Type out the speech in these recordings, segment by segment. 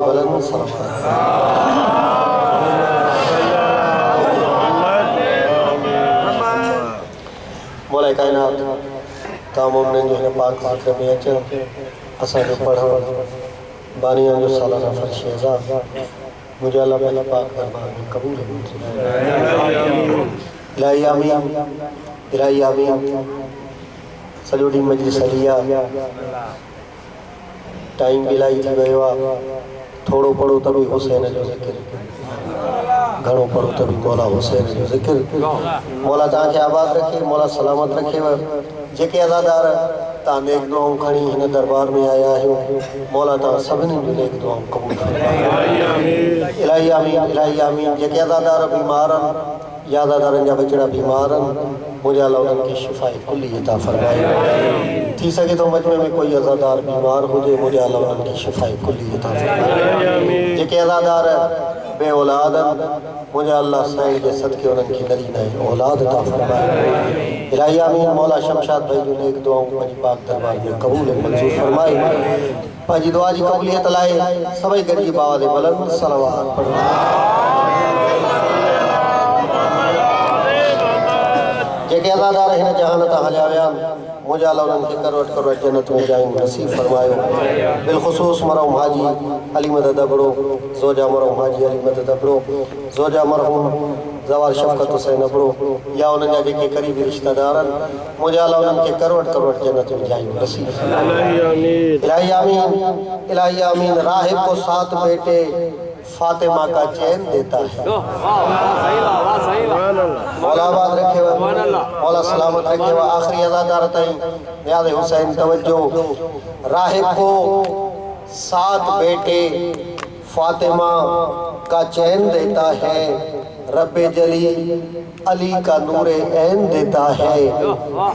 بلند صلوات مولا کائنات تمام نے جو ہے پاک ذکر میں اچھا اساں جو پڑھا بانیاں جو سالانہ فرش ازا مجھے اللہ پہلا پاک دربار میں قبول ہے الہی آمین الہی آمین سلوڑی مجلس علیہ ٹائم بلائی تھی گئیوا تھوڑو پڑھو تبھی حسین جو ذکر گھڑوں پڑھو تبھی مولا حسین جو ذکر مولا تاں کے آباد رکھے مولا سلامت رکھے جے کے عزادار تاں نیک دعاؤں کھڑی ہن دربار میں آیا ہے مولا تاں سبھنی جو نیک دعاؤں قبول فرمائے الہی آمین الہی آمین جے کے عزادار بیمارن یا عزادارن جا بچڑا بیمارن مجھے اللہ ان کی شفاء کلی عطا فرمائے تھی سکے تو مجمع میں کوئی عزادار بیمار ہو جائے مجھے اللہ ان کی شفاء کلی عطا فرمائے جے کہ عزادار بے اولادن مجھے اللہ سائن کے صدقے انہوں کی نرینہ اولاد عطا فرمائے الہی آمین مولا شمشاد بھائی جو نیک دعاؤں پنی پاک دربار میں قبول منظور فرمائے پنجی دعا جی قبولیت لائے سبھی گرجی باواد بلند صلوات پڑھنا جے کہ اللہ دار ہن جہانتا حجاویان مجھے اللہ ان کے کروٹ جنت میں جائیں نصیب فرمائے بالخصوص مرحوم حاجی علی مدد ابڑو زوجہ مرحوم حاجی علی مدد ابڑو زوجہ مرحوم زوال شفقت حسین ابڑو یا انہوں نے کے قریبی رشتہ دارن مجھے اللہ ان کے کروٹ جنت میں جائیں نصیب فرمائے الہی آمین الہی آمین راہب کو 7 بیٹے فاطمہ کا چین دیتا ہے مولا آباد رکھے ہوئے مولا سلامت رکھے ہوئے آخری عزادار تائیں نیاز حسین توجہ راہب کو 7 بیٹے فاطمہ کا چین دیتا ہے رب جلی علی کا نور عین دیتا ہے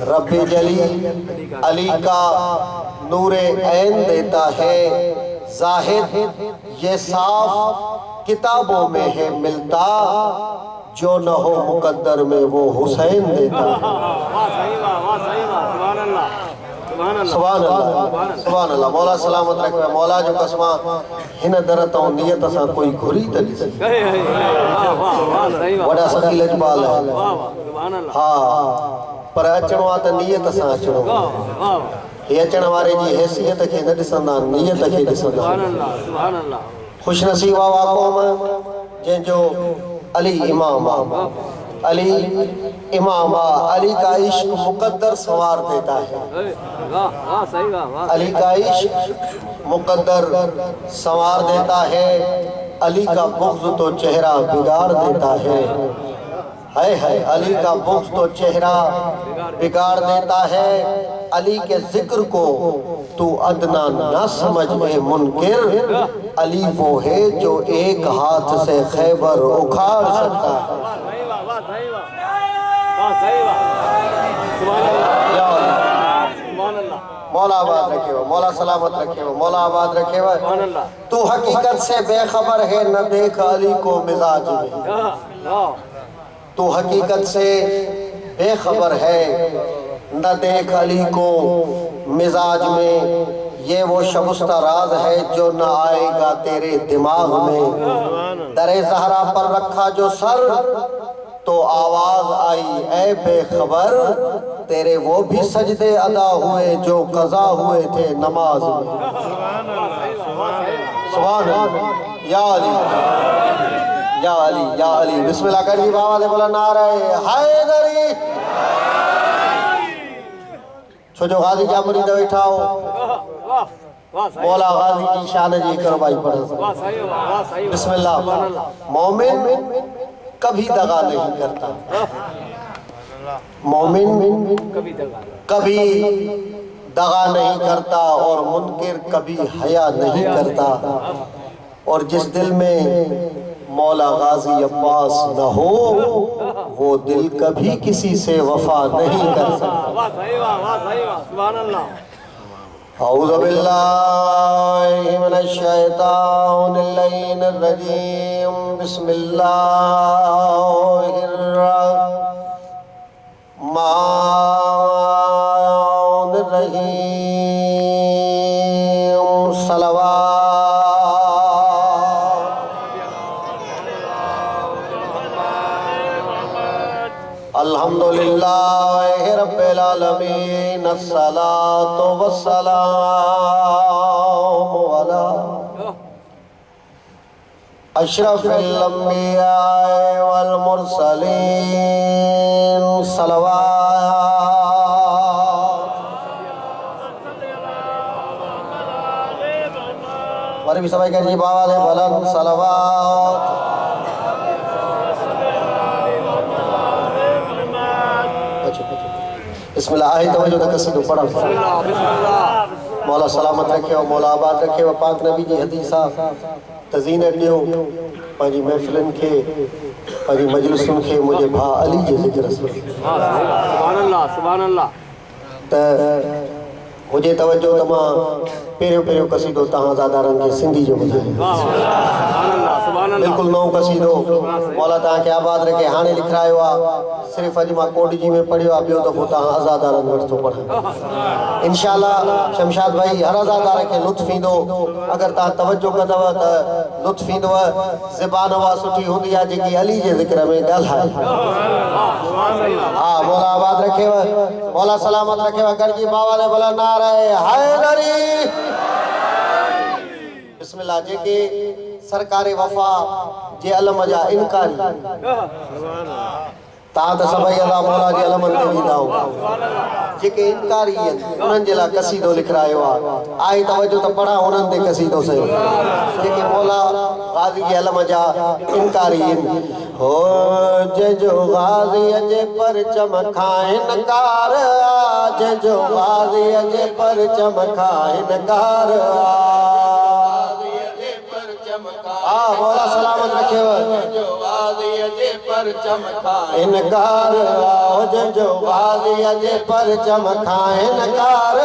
رب جلی علی کا نور عین دیتا ہے زاہد یہ صاف کتابوں میں ہے ملتا جو نہ ہو مقدر میں وہ حسین دیتا سبحان اللہ سبحان اللہ مولا سلامت رکھے مولا جو قسمہ ہن درتا ہوں نیت اسا کوئی گھری تلی سی وڈا سخیل اجبال ہے ہاں پر اچنو آتا نیت اسا اچنو یہ اچن ہمارے جی حیثیت کے نہ ڈسندہ نیت کے ڈسندہ خوش نصیب آوا قوم جن جو علی امام علی امام علی کا عشق مقدر سوار دیتا ہے علی کا عشق مقدر سوار دیتا ہے علی کا بغض تو چہرہ بگاڑ دیتا ہے علی کا بغض تو چہرہ بگاڑ دیتا ہے علی کے ذکر کو تو ادنا نہ سمجھ اے منکر علی وہ ہے جو ایک ہاتھ سے خیبر اکھاڑ سکتا ہے مولا آباد رکھے ہو مولا سلامت رکھے ہو مولا آباد رکھے ہو تو حقیقت سے بے خبر ہے نہ دیکھ علی کو مزاج میں تو حقیقت سے بے خبر ہے نہ دیکھ علی کو مزاج میں یہ وہ شگفتہ راز ہے جو نہ آئے گا تیرے دماغ میں در زہرا پر رکھا جو سر تو آواز آئی اے بے خبر تیرے وہ بھی سجدے ادا ہوئے جو قضا ہوئے تھے نماز میں سبحان اللہ یا علی یا علی یا علی بسم اللہ کری بابا دے بولا نعرہ حیدری چھو جو غازی جامری دے اٹھاؤ مولا غازی کی شان جی کرو بھائی پڑھا بسم اللہ مومن کبھی دغا نہیں کرتا مومن کبھی دغا نہیں کرتا اور منکر کبھی حیا نہیں کرتا اور جس دل میں مولا غازی عباس نہ ہو وہ دل کبھی کسی سے وفا نہیں کر سکتا اعوذ باللہ من الشیطان اللعین الرجیم بسم اللہ الرحمن الرحیم صلوات الحمدللہ رب العالمین الصلاة والسلام علی اشرف الانبیاء والمرسلین صلوات ہمارے بھی سبائی کہہ جی باوال بلند صلوات بسم اللہ آئی توجہ دا قصیدو پڑھا مولا سلامت رکھے و مولا آباد رکھے و پاک نبی جی حدیثہ تزینت دیو پانجی محفلن کے پانجی مجلسن کے مجھے بھا علی جے ذکر رسول سبحان اللہ سبحان اللہ مجھے توجہ تمہاں پیریو پیریو قصیدو تہاں زادارن کے سندھی جو بجھائیں بالکل نو قصیدو مولا تہاں کے آباد رکھے ہانے لکھ رہا ہوا صرف اجمہ کوڈی جی میں پڑھے ہوا بیو دفعہ تہاں ازادارن ورطو پڑھا انشاءاللہ شمشاد بھائی ہر ازادار کے لطفی دو اگر تہاں توجہ کا دوا تا لطفی دو زبان ہوا سٹھی ہوں دیا جی کی علی جے ذکر میں گل ہے مولا آباد رکھے ہوا مولا سلامت رکھے ہوا گرجی باوالے بلا نعرہ حیدری بسم اللہ جے کے سرکار وفا جے علم جا انکاری تاہت سبائی اللہ مولا جے علم انتوی داؤ جے کے انکاری ہیں انہن جلا قصیدو لکھ رہا ہوا آئی توجہ تا پڑھا انہن دے قصیدو سے جے کے مولا غازی جے علم جا انکاری ہیں ہو جے جو غازی جے پر چمکھائیں نکار جے جو غازی جے پر چمکھائیں نکار مولا سلامت رکھے ہوئے جو غازی جے پر چمکھائیں انکار جو غازی جے پر چمکھائیں انکار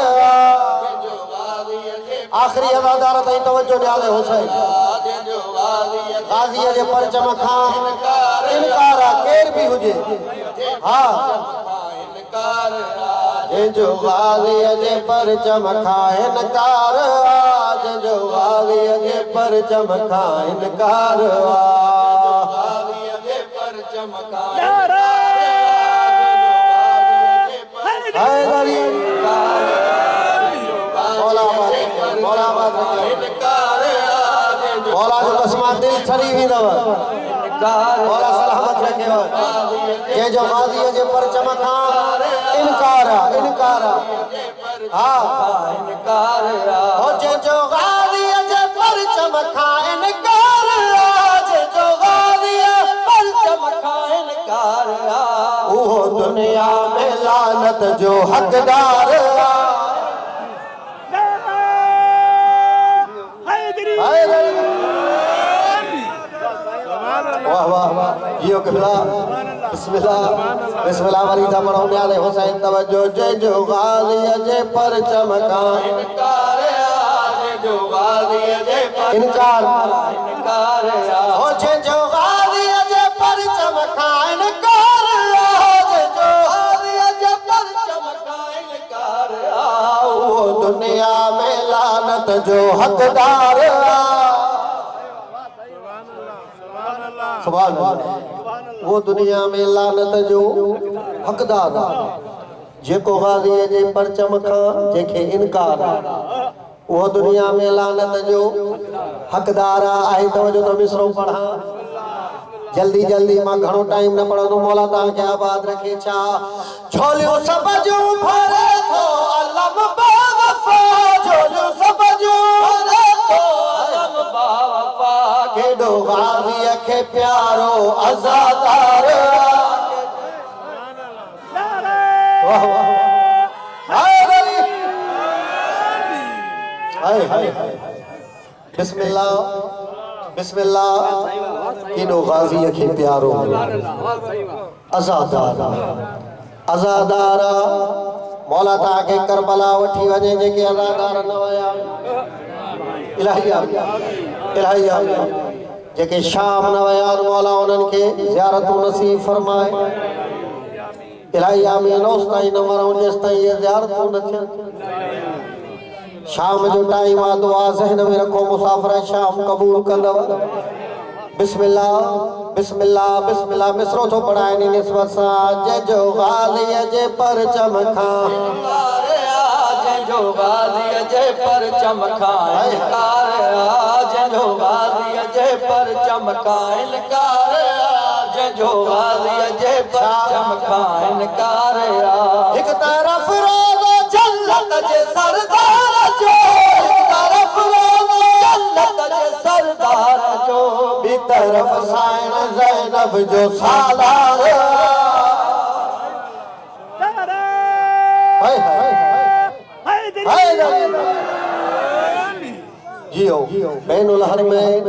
آخری ازادار تھی توجہ نیالے حسین غازی جے پر چمکھائیں انکارا کیر بھی ہوجے جو غازی جے پر چمکھائیں انکار جو غازی جے پر چمکھائیں انکار حیدری مولا آباد مولا جو قسمات دل چھڑی بھی دوا مولا سلامت رکھے ہو یہ جو غازی جے پر چمکھائیں انکارا ہو جے جو غازی جے پر چمکھائیں انکار جے جو غازی پر چمکھائیں انکار وہ دنیا میں لعنت جو حقدار واہ واہ یہ قبلہ بسم اللہ ولیدہ پڑھو نیالے حسین توجہ جے جو غازی جے پر چمکائیں انکار جو غازی جے پر انکار ہو جے جو غازی جے پر چمکائیں انکار جے جو غازی جے پر چمکائیں انکار وہ دنیا میں لعنت جو حقدار سبحان اللہ وہ دنیا میں لعنت جو حقدار جے کو غازی جے پر چمکھا جے کے انکار وہ دنیا میں لعنت جو حقدار آئی توجہ تو مصروں پڑھا جلدی جلدی ماں گھنوں ٹائم نہ پڑھا تو مولا تاں کے آباد رکھے چاہ چھولیوں سب جو بھرے تھو علم با وفا چھولیوں سب جو بھرے تھو علم با وفا کیڈو غازی کے پیارو ازادار واہ واہ بسم اللہ کیڈو غازی کے پیارو ازادار مولا تا کے کربلا وٹھی وجے جے کے ازادار نوایا الہی آمین جے کے شام نویان مولا انہن کے زیارت و نصیب فرمائے الہی آمین اوستائی نمروں جستائی یہ زیارت و نصیب شام جو ٹائم دعا ذہن میں رکھو مسافر شام قبول کندو بسم اللہ بسم اللہ بسم اللہ مصروں تو پڑھائے نہیں نسبت سا جے جو غازی جے پر چمکھاں جے جو غازی جے پر چمکھاں انکار جے جو غازی جے پر چمکھاں انکار جے جو غازی جے پر چمکھاں انکار ایک طرف روزہ جنت جے سردار جو ایک طرف روزہ جنت جے سردار جو بھی طرف سائن زینب جو سالار جیو بین الحرمین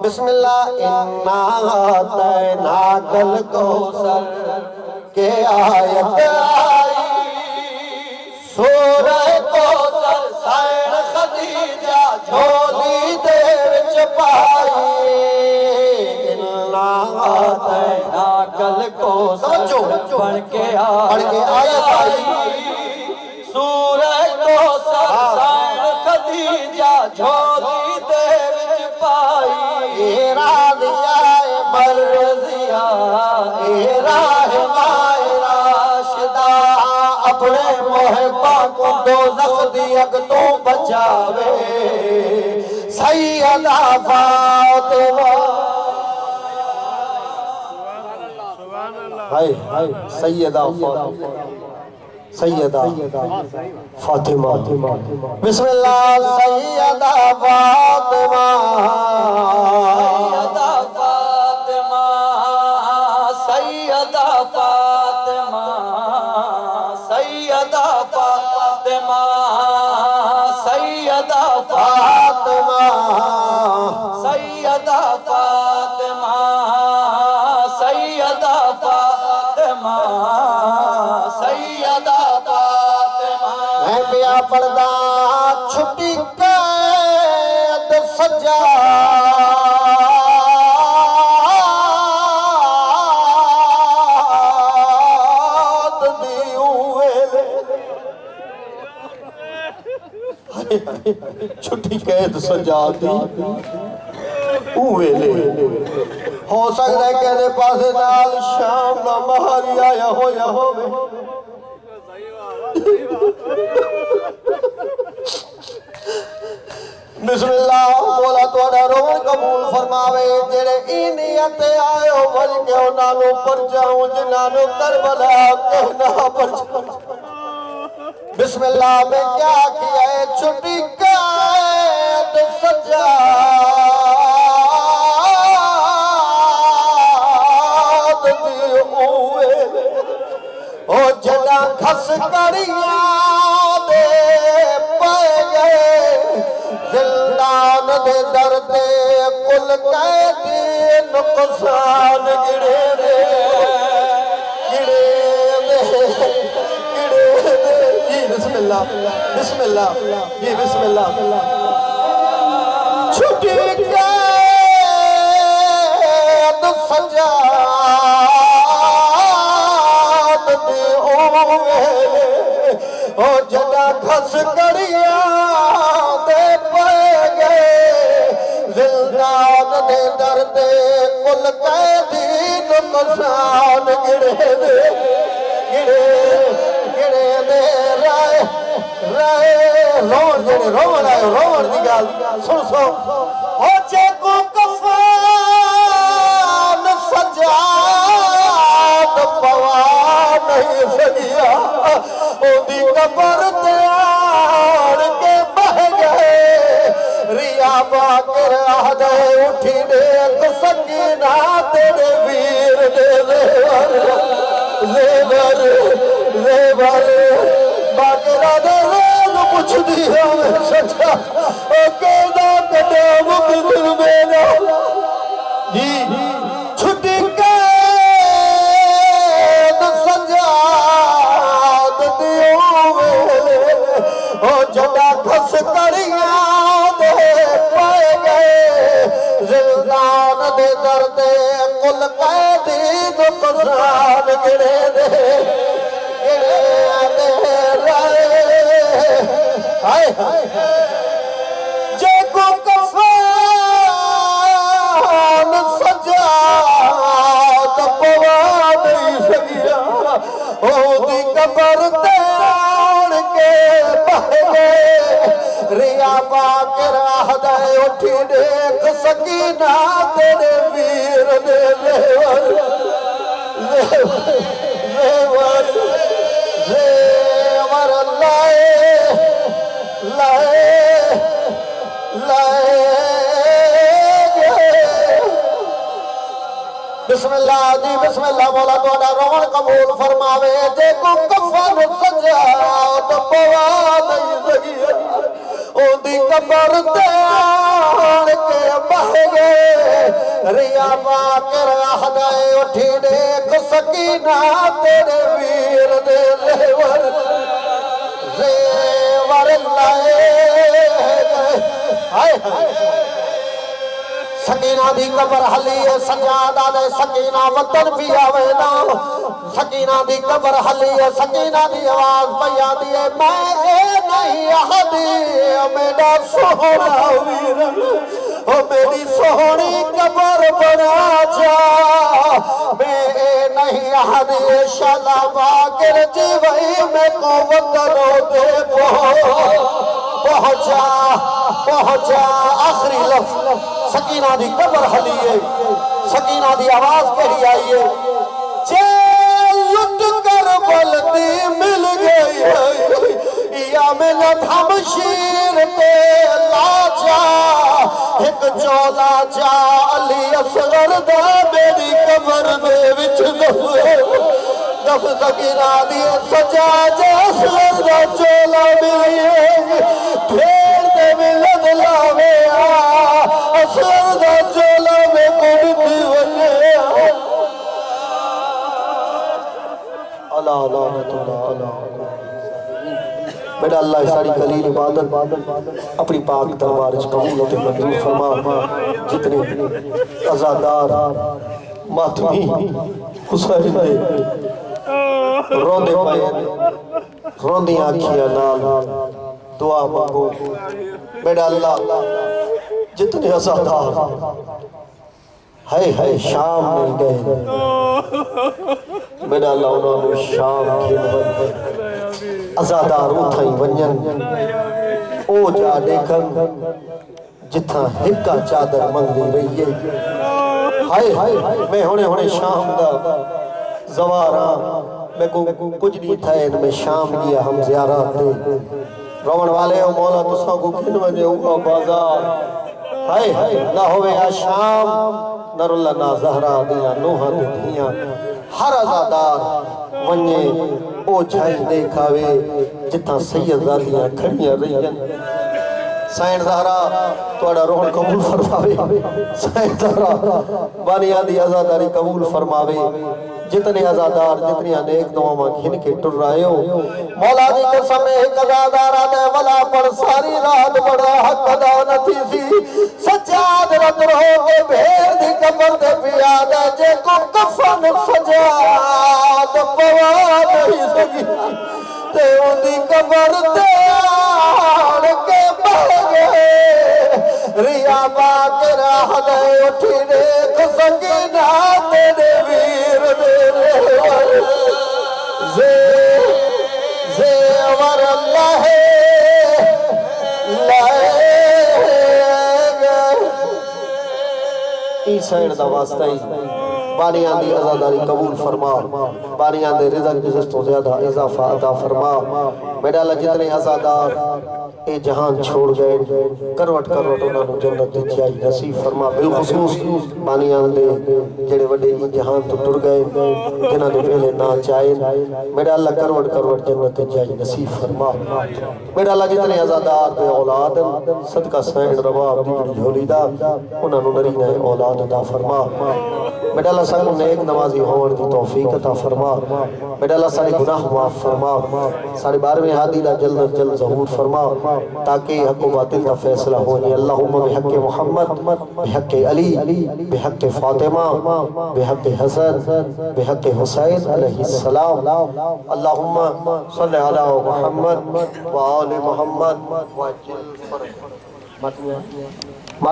بسم اللہ انا اعطیناک الکوثر کے آیت آئی سورہ کوثر سین خدیجہ جھولی دے وچ پائی انا اعطیناک الکوثر بن کے آیت آئی سورہ کوثر سین خدیجہ جھولی دے وچ پائی راضیہ مرضیہ راہمائے راشدہ اپنے محبہ کو دوزخ دی اگ تو بچاوے سیدہ فاطمہ سیدہ فاطمہ سیدہ فاطمہ بسم اللہ سیدہ فاطمہ سیدہ فاطمہ سیدہ فاطمہ سیدہ فاطمہ سیدہ فاطمہ سیدہ فاطمہ سیدہ فاطمہ میں پیا پردہ چھٹی قید سجاد چھٹی قید سجاد ویلے ہو سکتا ہے کہ دے پاسے نال شام نہ مہاری آیا ہوئے بسم اللہ مولا توڑا رون قبول فرماوے جڑے اینیت آئے ہو بھج کے انہوں پر جاؤں جنہوں کربلا کہنا پر جاؤں بسم اللہ میں کیا کیا ہے چھٹی قید سجاد دی ہوئے او جنا کھس کریاں دے پائے گئے زندان دے درد کل قیدی نقصان گرے دے بسم اللہ بسم اللہ یہ بسم اللہ چھٹی قید سجاد دے ہوئے او جنا کھس کریاں دے پائے گئے زندان دے درد کل قیدی نقصان گرے دے رومن آئے رومن دی گال سن ہو جے کو کفان سجاد پوا نہیں سگیا او دی قبر دیار کے بہ گئے ریا باکر آدھے اٹھی دیکھ سکینہ تیرے ویر دے زیور باکر آدھے کچھ دیا میں سچا کہنا قدام بدل میرا جی چھٹی قید سجاد دیوں ویلے او جڑا کھس کریاں دے پائے گئے زندان دے درد کل قیدی نقصان گرے دے جے کو کفان سجاد پوا نہیں سگیا او دی قبر تیار کے بہ گئے ریا باکر آدھے اٹھی دیکھ سکینہ تیرے ویر دے زیور بسم اللہ جی بسم اللہ مولا توڑا رون قبول فرماوے جے کو کفن سجاد پوا نہیں سگیا او دی قبر تے آن کے بہ گئے ریا باکر آہدائے اٹھی دیکھ سکینہ تیرے ویر دے زیور لائے گئے آئے سکینہ دی قبر حلی ہے سجادہ دے سکینہ وطن بھی آوینا سکینہ دی قبر حلی ہے سکینہ دی آواز پیا دیئے میں نہیں آدھی میرا سونا ویر او میری سونی قبر بنا جا میں نہیں آدھی شالا باکر جی وہی میں کو وطنوں دے پہنچا آخری لفظ سکینہ دی قبر حلی ہے سکینہ دی آواز کہی آئیے جے لٹ کر بلدی مل گئی ہے یا ملت ہمشیر پہ لا جا ایک چولا جا علی اصغر دا میری قبر میں وچ دف سکینہ دی سجا جا اصغر دا چولا ملیے پھیر دے ملت لاوے اصغر دا چولا میں کوئی بھی وجہ اللہ اللہ اللہ بیٹا اللہ ساری قلیل عبادت اپنی پاک دربار اس قبول ہوتے منظور فرما جتنے ازادار ماتمی حسین دے روندے پائے روندی آنکھیاں نال دعا مانگو بیٹا اللہ جتنے ازادار ہائے شام میں گئے بیٹا اللہ انہوں نے شام کھیل بن ازادار اٹھائی ونین او جا دیکھن جتھا ہکا چادر منگی رہی ہے ہائے میں ہونے شام دا زوارا میں کچھ نہیں تھا ان میں شام گیا ہم زیارات دے روان والے ہو مولا تساں کو کھن وجے ہوگا بازار ہائے نہ ہوئے یا شام نر اللہ نا زہرہ دیا نوحہ دیا ہر ازادار ونye او جھائی دیکھاوے جتنا سید زادیاں کھڑیاں رہیاں سائن زہرہ توڑا روحن قبول فرماوے سائن زہرہ بانیاں دی ازاداری قبول فرماوے جتنے ازادار جتنی انیک دعاں گھن کے ٹر رہے ہو مولا دی قسم ایک ازادار آدھے ولا پر ساری رات بڑا حق ادا نتی سی سجاد رت رہو کے بھیر دی قبر دے پیادہ جے کو کفن سجاد پوا نہیں سکی تے ان دی قبر تے آڑ کے بہ گئے ریا باکر آہدے اٹھی دیکھ سکینہ تیرے ویر دے زیور اللہ لائے گئے ای سائن دا واسطہ ہی بانیاں دی ازاداری قبول فرما بانیاں دے رزق جزس تو زیادہ اضافہ عطا فرما میرا اللہ جتنے ازادار اے جہان چھوڑ گئے کروٹ انہوں نے جنت دے جائی نصیب فرما بالخصوص بانیاں دے جڑے وڈے ای جہان تو ٹر گئے جنہاں نے پہلے نہ چاہے میرا اللہ کروٹ جنت دے جائی نصیب فرما میرا اللہ جتنے ازادار دے اولاد صدقہ سین رواب دیگری جھولی دا انہوں نے نرینہ اولاد عطا فرما میرا اللہ سارے نیک نمازی ہون کی توفیق عطا فرما میرا اللہ سارے گناہ معاف فرما سارے بارہویں ہادی دا جلد ظہور فرما تاکہ حق و باطل کا فیصلہ ہونی اللہم بحق محمد بحق علی بحق فاطمہ بحق حسن بحق حسین علیہ السلام اللہم صلی علی محمد وآل محمد